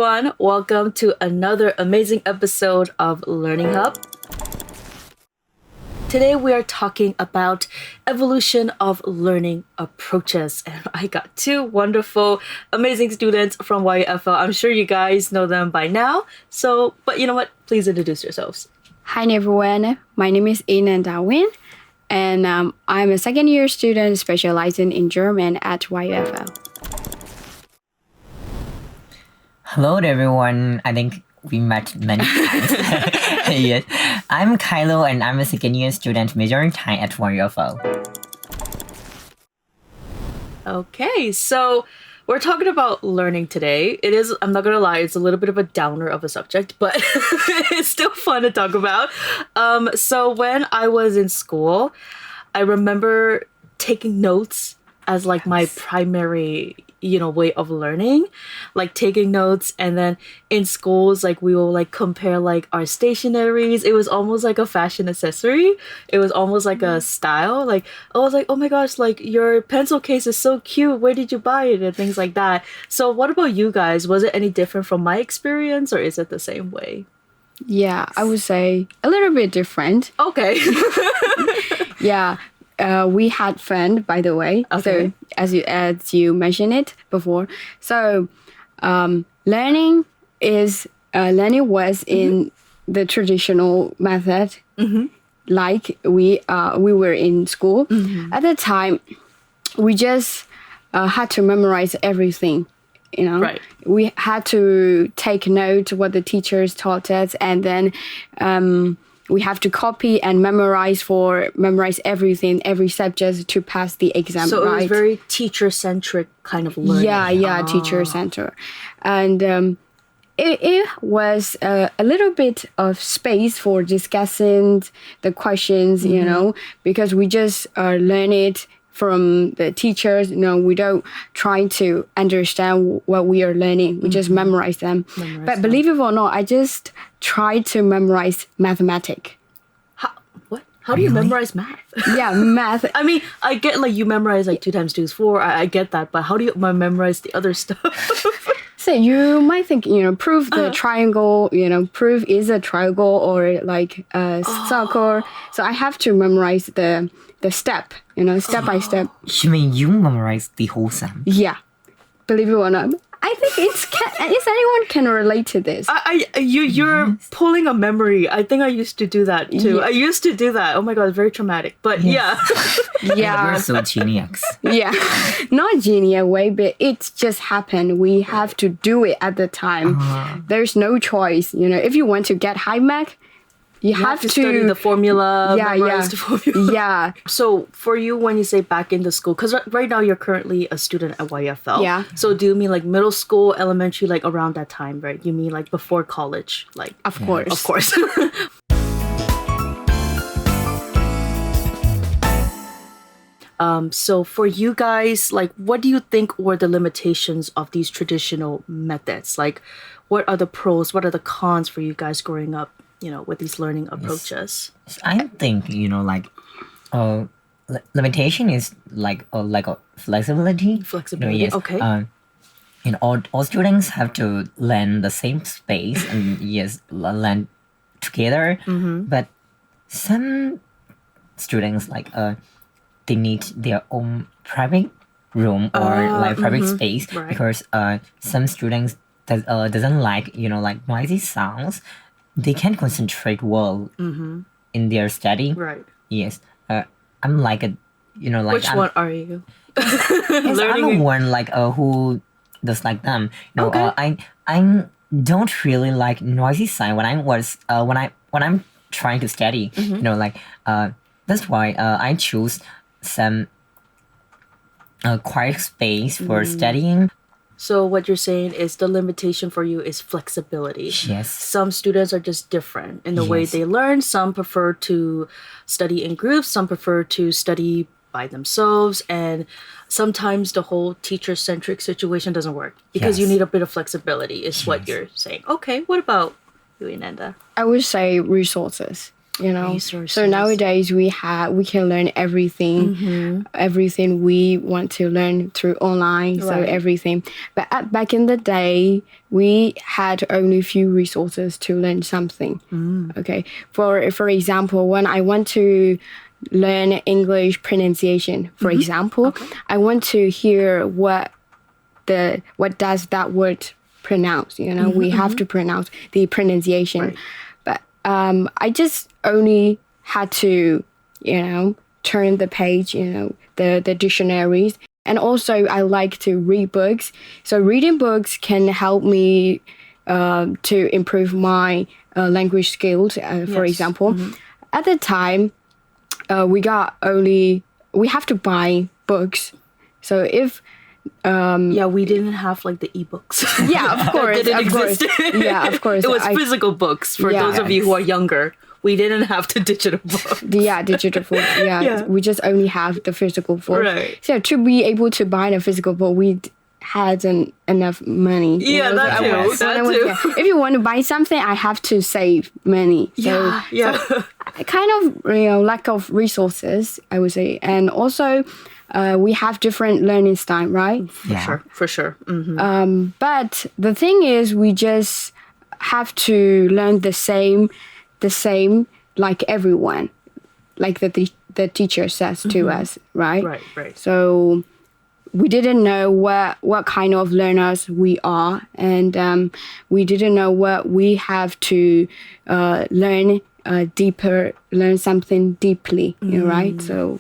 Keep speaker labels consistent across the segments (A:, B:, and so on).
A: everyone. Welcome to another amazing episode of Learning Hub. Today we are talking about evolution of learning approaches. And I got two wonderful, amazing students from YUFL. I'm sure you guys know them by now. But you know what? Please introduce yourselves.
B: Hi everyone, my name is Ina Darwin, and I'm a second year student specializing in German at YUFL.
C: Hello everyone. I think we met many times. Yes. I'm Kylo and I'm a second year student majoring Thai at YUFL.
A: Okay, so we're talking about learning today. I'm not gonna lie, it's a little bit of a downer of a subject, but it's still fun to talk about. So when I was in school, I remember taking notes as like my primary way of learning, like taking notes. And then in schools, like we will like compare like our stationaries. It was almost like a fashion accessory. It was almost like a style. Like I was like, oh my gosh, like your pencil case is so cute, where did you buy it, and things like that. So what about you guys? Was it any different from my experience, or is it the same way?
B: Yeah, I would say a little bit different.
A: Okay.
B: Yeah. We had fun, by the way.
A: Okay.
B: So as you mentioned it before, so learning was in the traditional method, like we were in school. At the time. We just had to memorize everything.
A: Right.
B: We had to take note what the teachers taught us, and then we have to copy and memorize everything, every subject to pass the exam.
A: So
B: right?
A: It was very teacher-centric kind of learning.
B: Yeah, teacher-centered. And it was a little bit of space for discussing the questions, because we just learn it from the teachers. We don't try to understand what we are learning. We just memorize them. Believe it or not, I just tried to memorize mathematics.
A: How do you memorize math?
B: Yeah, math.
A: I mean, I get like you memorize like 2 times 2 is 4. I get that, but how do you memorize the other stuff?
B: So you might think, prove the triangle, prove is a triangle or like a circle. So I have to memorize the step, step by step.
C: You mean you memorize the whole sum?
B: Yeah. Believe it or not. I think if anyone can relate to this.
A: You're pulling a memory. I think I used to do that too.
B: Yeah.
A: I used to do that. Oh my god, very traumatic. But yeah.
B: Yeah.
C: You're so genius.
B: Yeah. Not genius way, but it just happened. We have to do it at the time. There's no choice. If you want to get high mark, you have to
A: study the formula, memorize the formula.
B: Yeah.
A: So for you, when you say back into school, because right now you're currently a student at YUFL.
B: Yeah.
A: So do you mean like middle school, elementary, like around that time, right? You mean like before college? Like
B: Of course.
A: Of course. So for you guys, like what do you think were the limitations of these traditional methods? Like what are the pros, what are the cons for you guys growing up, with these learning approaches?
C: I think, limitation is like a flexibility.
A: Flexibility,
C: Yes.
A: okay.
C: All students have to learn the same space and yes, learn together. But some students they need their own private room or private space,
A: right.
C: because some students doesn't like noisy sounds. They can't concentrate well in their study.
A: Right.
C: Yes. I'm like a
A: Which one are you?
C: Yes, I'm the one who does like them.
A: Okay.
C: I don't really like noisy sound when I'm trying to study. That's why I choose some quiet space for studying.
A: So what you're saying is the limitation for you is flexibility.
C: Yes.
A: Some students are just different in the way they learn. Some prefer to study in groups. Some prefer to study by themselves. And sometimes the whole teacher-centric situation doesn't work because you need a bit of flexibility is what you're saying. Okay, what about you, Inenda?
B: I would say resources. you know.
A: Resources.
B: So nowadays we can learn everything we want to learn through online. So
A: Right.
B: everything. But back in the day, we had only few resources to learn something. Okay. For example, when I want to learn English pronunciation, for example, I want to hear what does that word pronounce. You know, we have to pronounce the pronunciation.
A: Right.
B: But I just only had to, you know, turn the page, you know, the dictionaries. And also I like to read books. So reading books can help me to improve my language skills. For example, at the time, we have to buy books. So if
A: we didn't have like the ebooks.
B: yeah, of course,
A: Didn't
B: of course,
A: exist.
B: yeah, of course.
A: It was physical books for
B: Yeah.
A: those of you who are younger. We didn't have the digital book.
B: Yeah, digital book. Yeah,
A: Yeah.
B: we just only have the physical book.
A: Right.
B: So to be able to buy the physical book, we hadn't enough money. you
A: Yeah,
B: know,
A: that
B: so
A: too.
B: when
A: That
B: I was-
A: too.
B: yeah. If you want to buy something, I have to save money. So
A: Yeah.
B: kind of, you know, lack of resources, I would say, and also we have different learning style, right?
A: For sure. Mm-hmm.
B: But the thing is, we just have to learn the same like everyone, like the teacher says to us, right?
A: Right.
B: So we didn't know what kind of learners we are, and we didn't know what we have to learn deeper, learn something deeply, you know, right? So.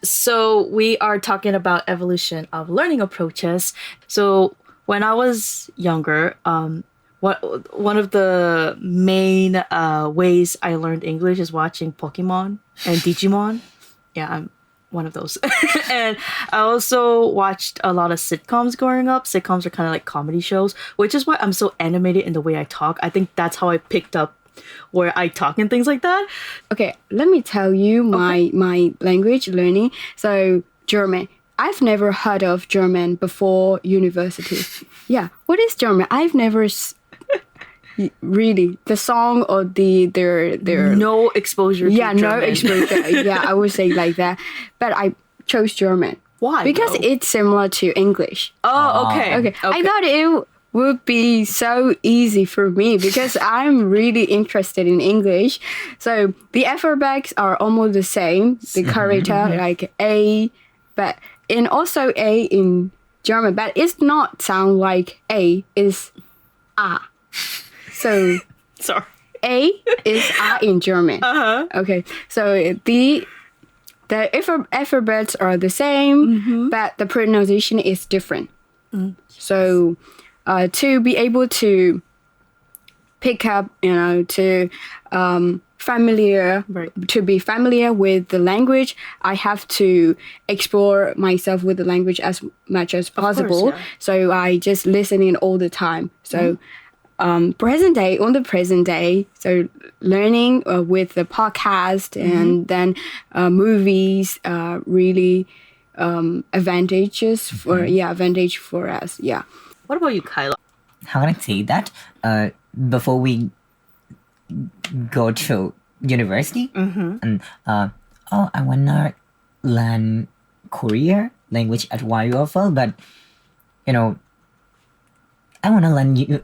A: So we are talking about evolution of learning approaches. So when I was younger, one of the main ways I learned English is watching Pokemon and Digimon. Yeah, I'm one of those. And I also watched a lot of sitcoms growing up. Sitcoms are kind of like comedy shows, which is why I'm so animated in the way I talk. I think that's how I picked up where I talk and things like that.
B: Okay, let me tell you my language learning. So German. I've never heard of German before university. Yeah, what is German? I've never really the song or their
A: No exposure to
B: yeah, no
A: German.
B: exposure. Yeah, I would say like that. But I chose German.
A: Why,
B: Because
A: though?
B: it's similar to English.
A: Oh, okay.
B: Okay. I thought it would be so easy for me because I'm really interested in English. So the alphabets are almost the same. The character like A, but and also A in German, but it's not sound like A. It's A. So
A: Sorry.
B: A is A in German. Okay. So the alphabets are the same, but the pronunciation is different. So to be able to pick up, you know, to to be familiar with the language, I have to explore myself with the language as much as possible.
A: yeah.
B: So I just listening all the time. So on the present day, so learning with the podcast and then movies really advantage for us. Yeah.
A: What about you, Kyla?
C: How can I say that? Before we go to university, and I wanna learn Korea language at YUFL, but you know, I wanna learn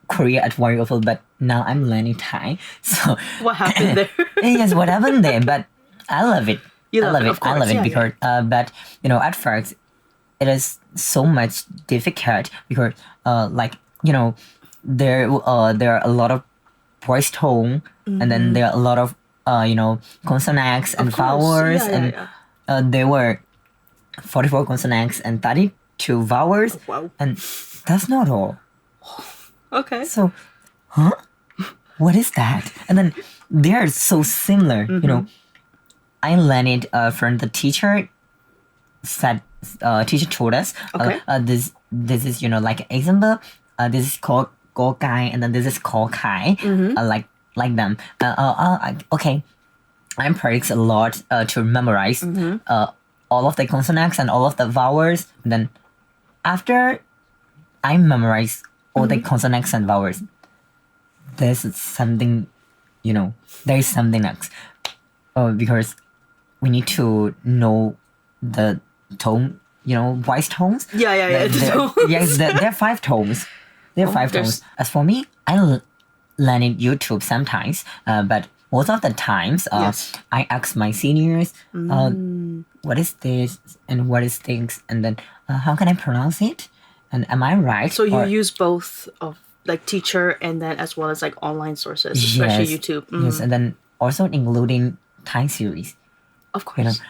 C: Korea at YUFL, but now I'm learning Thai. So
A: What happened there?
C: yes, what happened there? But I love it.
A: You
C: I
A: love
C: love
A: it,
C: it.
A: of
C: I love
A: course,
C: it
A: yeah,
C: because, but you know, at first, it is so much difficult because, like you know, there are a lot of voice tone, and then there are a lot of you know, consonants and
A: Of course,
C: vowels,
A: yeah.
C: and there were 44 consonants and 32 vowels,
A: Wow.
C: and that's not all.
A: Okay.
C: So, what is that? And then they are so similar. You know, I learned it from the teacher. Teacher told us.
A: Okay.
C: This is, you know, like example. This is called go kai, and then this is called kai. Like them. Okay. I'm practice a lot to memorize all of the consonants and all of the vowels. And then after I memorize all the consonants and vowels. There's something, there is something else. Because we need to know the tone, voice tones.
A: Yeah.
C: Yes, there are 5 tones. There are 5 tones. As for me, I learn in YouTube sometimes, but most of the times,
A: Yes.
C: I ask my seniors, what is this and what is things, and then how can I pronounce it, and am I right?
A: So you
C: Or-
A: use both of like teacher and then as well as like online sources, especially
C: yes,
A: YouTube.
C: Yes, and then also including Thai series.
A: Of course.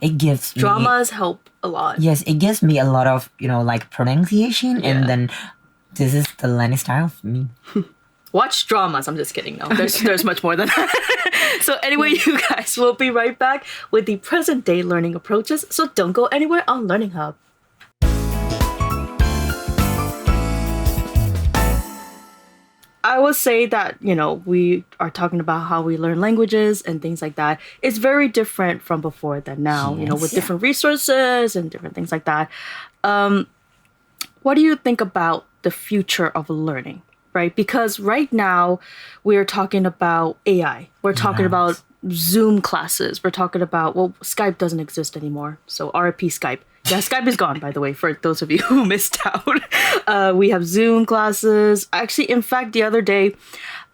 C: It gives me
A: Dramas help a lot.
C: yes, it gives me a lot of like pronunciation,
A: Yeah.
C: and then this is the learning style for me.
A: Watch dramas. I'm just kidding. No, there's much more than that. So anyway, you guys, we'll be right back with the present day learning approaches. So don't go anywhere on Learning Hub. I would say that, we are talking about how we learn languages and things like that. It's very different from before than now,
C: Yes.
A: with different resources and different things like that. What do you think about the future of learning, right? Because right now we're talking about AI. We're talking
C: Yes.
A: about Zoom classes. We're talking about, Skype doesn't exist anymore. So RIP Skype. Yeah, Skype is gone, by the way, for those of you who missed out. We have Zoom classes. Actually, in fact, the other day,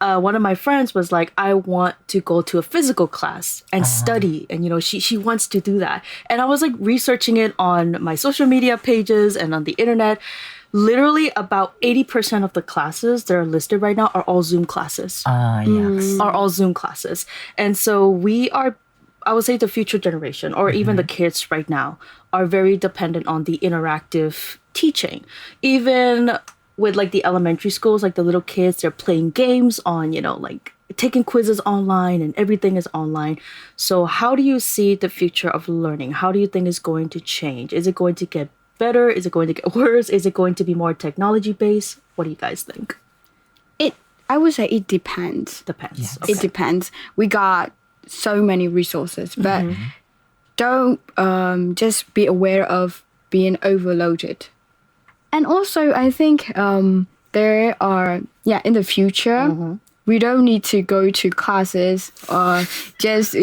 A: one of my friends was like, I want to go to a physical class and study. And, she wants to do that. And I was like researching it on my social media pages and on the internet. Literally about 80% of the classes that are listed right now are all Zoom classes.
C: Yes.
A: Are all Zoom classes. And so we are, I would say the future generation or even the kids right now are very dependent on the interactive teaching. Even with like the elementary schools, like the little kids, they're playing games on, like taking quizzes online and everything is online. So how do you see the future of learning? How do you think it's going to change? Is it going to get better? Is it going to get worse? Is it going to be more technology based? What do you guys think?
B: I would say it depends.
A: Depends.
C: Yes.
A: Okay.
B: It depends. We got so many resources, but don't just be aware of being overloaded. And also, I think there are in the future we don't need to go to classes or just.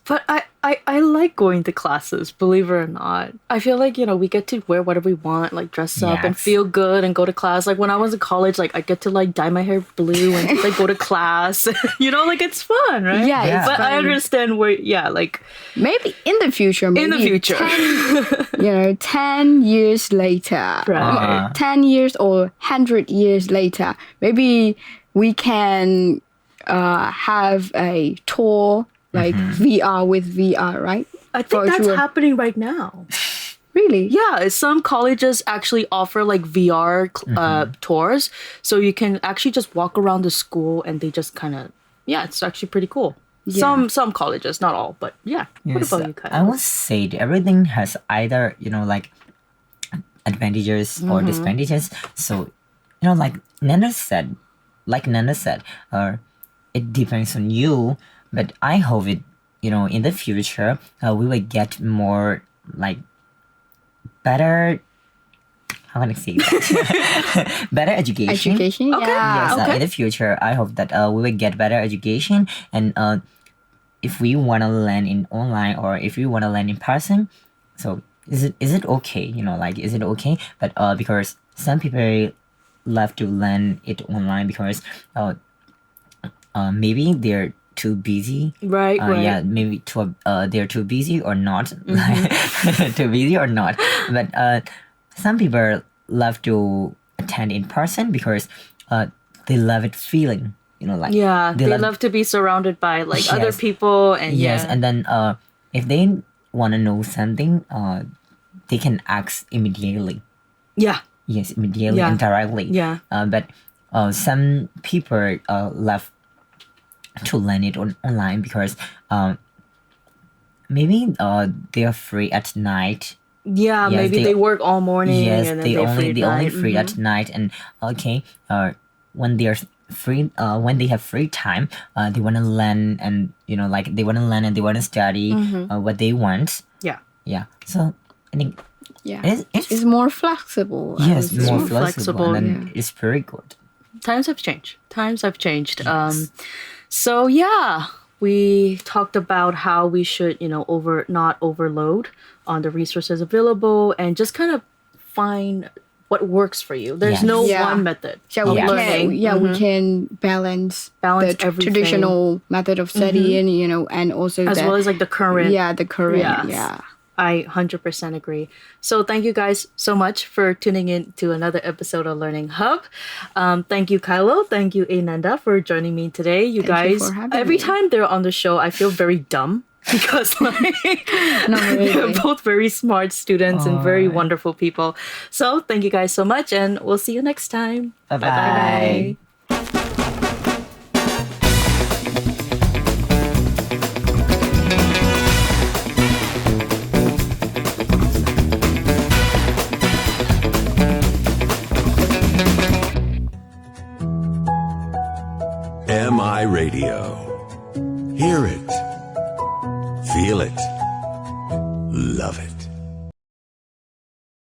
A: But I like going to classes, believe it or not. I feel like, we get to wear whatever we want, like dress up and
C: Yes.
A: feel good and go to class. Like when I was in college, like I get to like dye my hair blue and like go to class. Like it's fun, right?
B: Yeah,
C: it's
A: But I
B: fun.
A: understand where, like
B: Maybe in the future. Maybe
A: in the future.
B: 10 years later.
A: Right.
B: 10 years or 100 years later, maybe we can have a tour like VR with VR, right?
A: I think
B: For
A: that's
B: sure.
A: happening right now.
B: Really?
A: Yeah, some colleges actually offer like VR tours. So you can actually just walk around the school and they just kind of, it's actually pretty cool.
B: Yeah.
A: Some colleges, not all, but yeah. What
C: Yes,
A: about you, Kyle?
C: I would say that everything has either like advantages or disadvantages. So like Nana said, it depends on you. But I hope it in the future we will get more like better. How can I say that? Better education.
B: Education?
A: Okay.
B: Yeah.
C: Yes,
A: Okay.
C: in the future, I hope that we will get better education, and if we want to learn in online or if we want to learn in person, so is it okay? Is it okay? But because some people love to learn it online because maybe they're too busy.
A: Right, right.
C: Yeah, maybe they're too busy or not. Too busy or not. But some people love to attend in person because they love it feeling.
A: Yeah, they love to be surrounded by like other
C: Yes.
A: people and
C: Yes,
A: yeah.
C: and then if they want to know something, they can ask immediately.
A: Yeah.
C: Yes, immediately
A: Yeah.
C: and directly.
A: Yeah.
C: But some people love to learn it online because maybe they are free at night.
A: Yeah,
C: Yes,
A: maybe they work all morning
C: Yes,
A: and then
C: they
A: they're
C: only
A: free at night.
C: free at night, and okay, when they are free, when they have free time, they want to learn and they want to learn and they want to study what they want.
A: Yeah.
C: Yeah, so I think
B: Yeah.
C: It's
B: It's more flexible. I
C: yes,
B: would say.
C: more
A: more
C: flexible,
A: flexible,
C: and it's very good.
A: Times have changed. Times have changed. So yeah, we talked about how we should, not overload on the resources available and just kind of find what works for you. There's
C: Yes.
A: no
B: Yeah.
A: one method
B: Yeah,
A: of
B: we
A: learning.
B: we can balance
A: Balance
B: the
A: everything.
B: traditional method of studying, and also
A: As well as like the current.
B: the current,
A: Yes.
B: yeah.
A: I 100% agree. So thank you guys so much for tuning in to another episode of Learning Hub. Thank you, Kylo. Thank you, Ananda, for joining me today. You
B: Thank you
A: guys,
B: for having
A: every
B: me.
A: time they're on the show, I feel very dumb because like
B: Not really.
A: they're both very smart students and very
C: Alright.
A: wonderful people. So thank you guys so much, and we'll see you next time.
C: Bye-bye.
D: MI Radio. Hear it. Feel it. Love it.